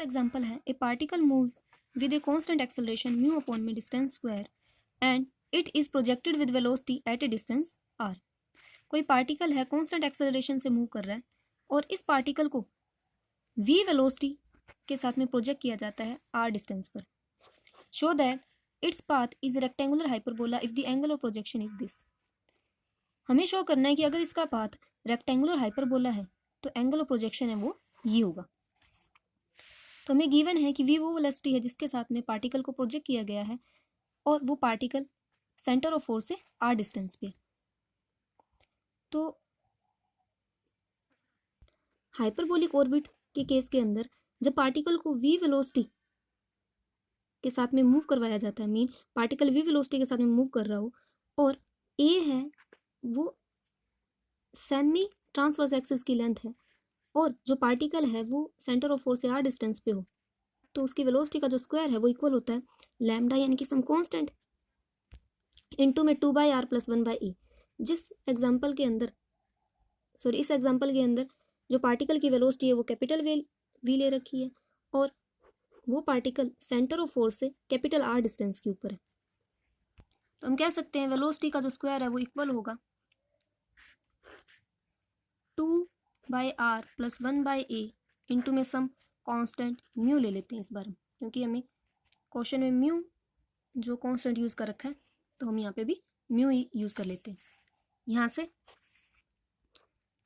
Fifth example है a particle moves with a constant acceleration mu upon में distance square and it is projected with velocity at a distance r. कोई particle है constant acceleration से move कर रहा है और इस पार्टिकल को v वेलोसिटी के साथ में प्रोजेक्ट किया जाता है r डिस्टेंस पर। Show that its path is rectangular hyperbola if the angle of projection is this. हमें शो करना है कि अगर इसका पाथ रेक्टेंगुलर हाइपरबोला है तो एंगल ऑफ प्रोजेक्शन है वो ये होगा। तो हमें गिवन है कि v वो वेलोसिटी है जिसके साथ में पार्टिकल को प्रोजेक्ट किया गया है और वो पार्टिकल सेंटर ऑफ फोर्स से r डिस्टेंस पे। तो हाइपरबोलिक ऑर्बिट के केस के अंदर जब पार्टिकल को v वेलोसिटी के साथ में मूव करवाया जाता है, मीन पार्टिकल v वेलोसिटी के साथ में मूव कर रहा हो और a है वो सेमी ट्रांसवर्स एक्सिस की लेंथ है और जो पार्टिकल है वो सेंटर ऑफ फोर्स से r डिस्टेंस पे हो, तो उसकी वेलोसिटी का जो स्क्वायर है वो इक्वल होता है लैम्डा यानी कि सम कांस्टेंट इनटू में 2/r + 1/a। इस एग्जांपल के अंदर जो पार्टिकल की वेलोसिटी है वो कैपिटल v ले रखी है और वो पार्टिकल सेंटर ऑफ फोर्स से कैपिटल r डिस्टेंस के ऊपर है। तो हम कह सकते हैं वेलोसिटी का जो स्क्वायर है वो इक्वल होगा 2/r + 1/a इंटू में सम कांस्टेंट म्यू ले लेते हैं इस बार हम, क्योंकि हमें क्वेश्चन में म्यू जो कांस्टेंट यूज़ कर रखा है तो हम यहाँ पे भी म्यू ही यूज़ कर लेते हैं। यहाँ से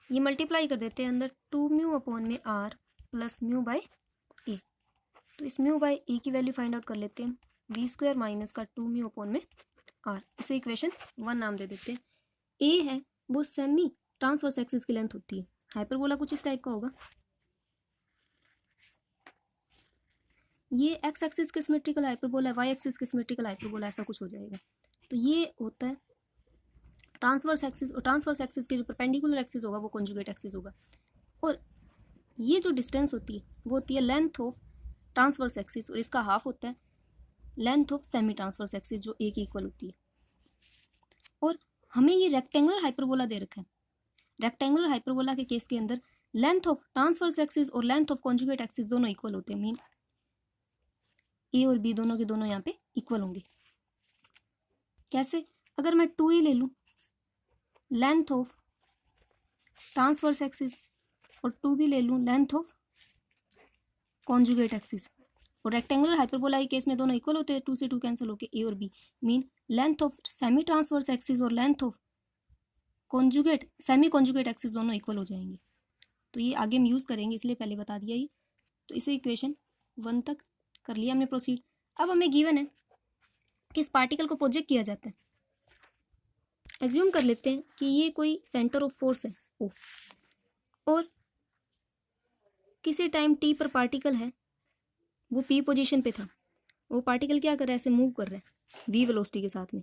ये मल्टीप्लाई कर देते हैं अंदर 2μ अपॉन में r + μ/a। तो इस μ/a की वैल्यू फाइंड आउट कर लेते हैं v² माइनस का 2μ अपॉन में r। इसे इक्वेशन 1 नाम दे देते हैं। a है वो सेमी ट्रांसवर्स एक्सिस की लेंथ होती है। हाइपरबोला कुछ इस टाइप का होगा, ये x एक्सिस के सिमेट्रिकल हाइपरबोला है, y एक्सिस के सिमेट्रिकल हाइपरबोला, ऐसा कुछ हो जाएगा। तो ये होता है ट्रांसवर्स एक्सिस, और ट्रांसवर्स एक्सिस के जो परपेंडिकुलर एक्सिस होगा वो कॉन्जुगेट एक्सिस होगा। और ये जो डिस्टेंस होती है वो होती है लेंथ ऑफ ट्रांसवर्स एक्सिस और इसका हाफ होता है length of semi transverse axis जो एक इक्वल होती है। और हमें ये रेक्टेंगुलर हाइपरबोला दे रखा है। रेक्टेंगुलर हाइपरबोला के केस के अंदर लेंथ ऑफ ट्रांसवर्स एक्सिस और लेंथ ऑफ कॉन्जुगेट एक्सिस दोनों इक्वल होते हैं, मीन ए और बी दोनों के दोनों यहाँ पे इक्वल होंगे। कैसे? अगर मैं 2a ले लूँ लेंथ ऑफ ट्रांसवर्स एक्सिस और 2b ले लूँ लेंथ ऑफ कॉन्जुगेट एक्सिस, और रेक्टेंगुलर हाइपरबोला के केस में दोनों इक्वल होते हैं, 2 से 2 कैंसिल होके a और b, mean length of semi transverse axis और length of semi conjugate axis दोनों इक्वल हो जाएंगे। तो ये आगे हम यूज़ करेंगे इसलिए पहले बता दिया ये। तो इसे इक्वेशन 1 तक कर लिया हमने प्रोसीड। अब हमें गिवन है कि इस पार्टिकल को प्रोजेक्ट किया जाता है। एज्यूम कर लेते हैं कि ये कोई सेंटर ऑफ फोर्स है O, और किसी टाइम t पर पार्टिकल है वो p पोजीशन पे था। वो पार्टिकल क्या कर रहा है, ऐसे मूव कर रहा है v वेलोसिटी के साथ में,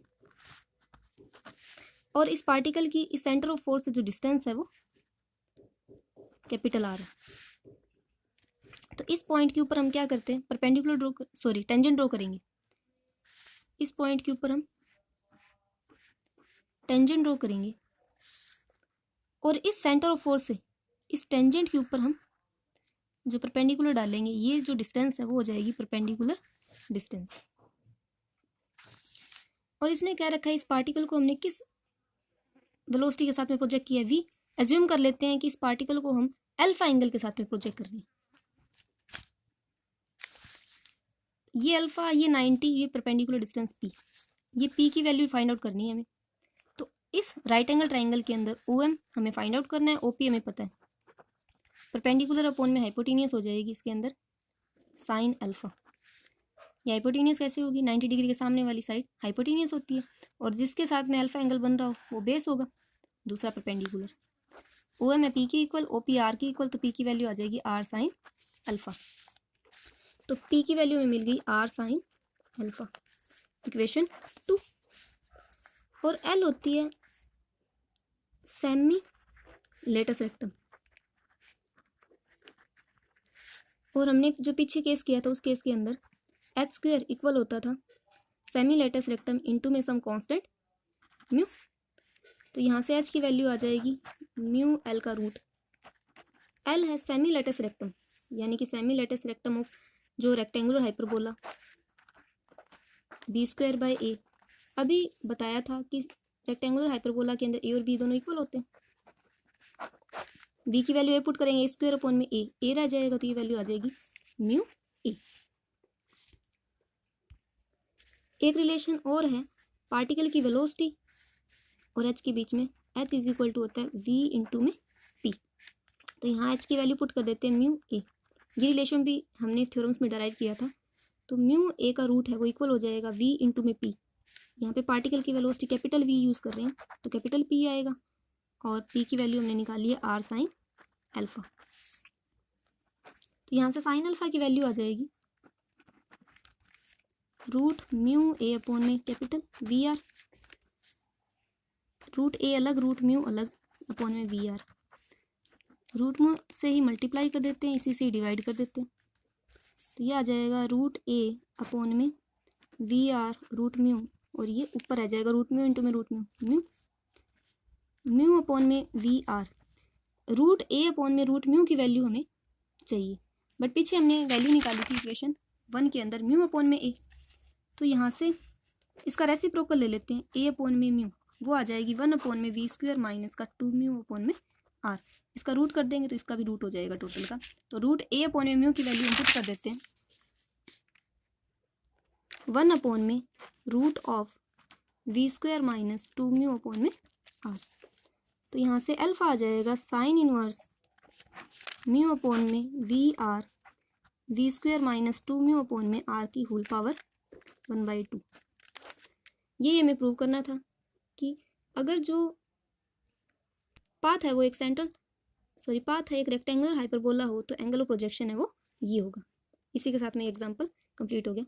और इस पार्टिकल की इस सेंटर ऑफ फोर्स से जो डिस्टेंस है वो कैपिटल R है। तो इस पॉइंट के ऊपर हम क्या करते हैं, टेंजेंट ड्रॉ करेंगे। इस पॉइंट के ऊपर हम टेंजेंट ड्रॉ करेंगे और इस सेंटर ऑफ फोर्स से इस टेंजेंट के ऊपर हम जो परपेंडिकुलर डालेंगे, ये जो डिस्टेंस है वो हो जाएगी परपेंडिकुलर डिस्टेंस। और इसने क्या रखा है, इस पार्टिकल को हमने किस वेलोसिटी के साथ में प्रोजेक्ट किया, v। एज्यूम कर लेते हैं कि इस पार्टिकल को हम अल्फा एंगल के साथ में प्रोजेक्ट कर रहे हैं। ये अल्फा, ये 90, ये परपेंडिकुलर डिस्टेंस p, ये p की वैल्यू फाइंड आउट करनी है हमें। तो इस राइट एंगल ट्राइंगल के अंदर OM हमें फाइंड आउट करना है, OP हमें पता है, परपेंडिकुलर अपॉन में हाइपोटेनियस हो जाएगी इसके अंदर साइन अल्फा। ये हाइपोटेनियस कैसे होगी, 90 डिग्री के सामने वाली साइड हाइपोटेनियस होती है, और जिसके साथ में अल्फा एंगल बन रहा हो वो बेस होगा, दूसरा परपेंडिकुलर। OM है p की इक्वल, OP r की इक्वल, तो p की वैल्यू आ जाएगी r साइन अल्फा। तो p की वैल्यू में मिल गई r साइन अल्फा, इक्वेशन 2। और L होती है सेमी लेटस रेक्टम, और हमने जो पीछे केस किया था उस केस के अंदर h² इक्वल होता था सेमी लेटस रेक्टम इंटू में सम कांस्टेंट म्यू। तो यहाँ से h की वैल्यू आ जाएगी म्यू L का रूट। L है सेमी लेटस रेक्टम, यानी कि सेमी लेटस रेक्टम ऑफ जो rectangular hyperbola b square by a. अभी बताया था कि रेक्टेंगुलर हाइपरबोला के अंदर ए और बी दोनों इक्वल होते हैं। बी की वैल्यू ए पुट करेंगे, स्क्वायर अपॉन में ए रह जाएगा, तो ये वैल्यू आ जाएगी म्यू ए। एक रिलेशन और है पार्टिकल की वेलोसिटी और एच के बीच में। एच इज इक्वल टू होता है वी इंटू में पी। तो यहाँ एच की वैल्यू पुट कर देते हैं म्यू ए। ये रिलेशन भी हमने थ्योरम्स में डराइव किया था। तो म्यू ए का रूट है वो इक्वल हो जाएगा वी इंटू में पी। यहाँ पे पार्टिकल की वेलोसिटी कैपिटल वी यूज़ कर रहे हैं तो कैपिटल पी आएगा, और पी की वैल्यू हमने निकाली है आर साइन अल्फा। तो यहाँ से साइन अल्फा की वैल्यू आ जाएगी रूट म्यू ए अपॉन में कैपिटल वी आर। रूट ए अलग रूट म्यू अलग अपॉन में वी आर। रूट म्यू से ही मल्टीप्लाई कर देते हैं, इसी से ही डिवाइड कर देते हैं। तो ये आ जाएगा रूट ए अपॉन में वी आर रूट म्यू, और ये ऊपर आ जाएगा root mu into m root mu mu mu upon में we r. Root A upon में रूट म्यू की वैल्यू हमें चाहिए, बट पीछे हमने वैल्यू निकाली थी इक्वेशन 1 के अंदर म्यू अपॉन में ए। तो यहाँ से इसका रेसिप्रोकल ले लेते हैं, ए अपॉन में म्यू वो आ जाएगी 1 अपॉन में वी स्क्वायर माइनस का 2 म्यू अपॉन में आर। इसका रूट कर देंगे तो इसका भी रूट हो जाएगा टोटल का। तो रूट ए अपॉन में म्यू की वैल्यू इनपुट कर देते हैं 1 अपॉन में root of V square minus 2 mu upon M R. तो यहाँ से अल्फा आ जाएगा साइन इनवर्स म्यू अपॉन में we R V square minus 2 mu upon M R की होल पावर 1/2। ये हमें प्रूव करना था कि अगर जो पाथ है वो एक पाथ है एक रेक्टेंगुलर हाइपरबोला हो तो एंगल ऑफ प्रोजेक्शन है वो ये होगा। इसी के साथ में एग्जांपल कंप्लीट हो गया।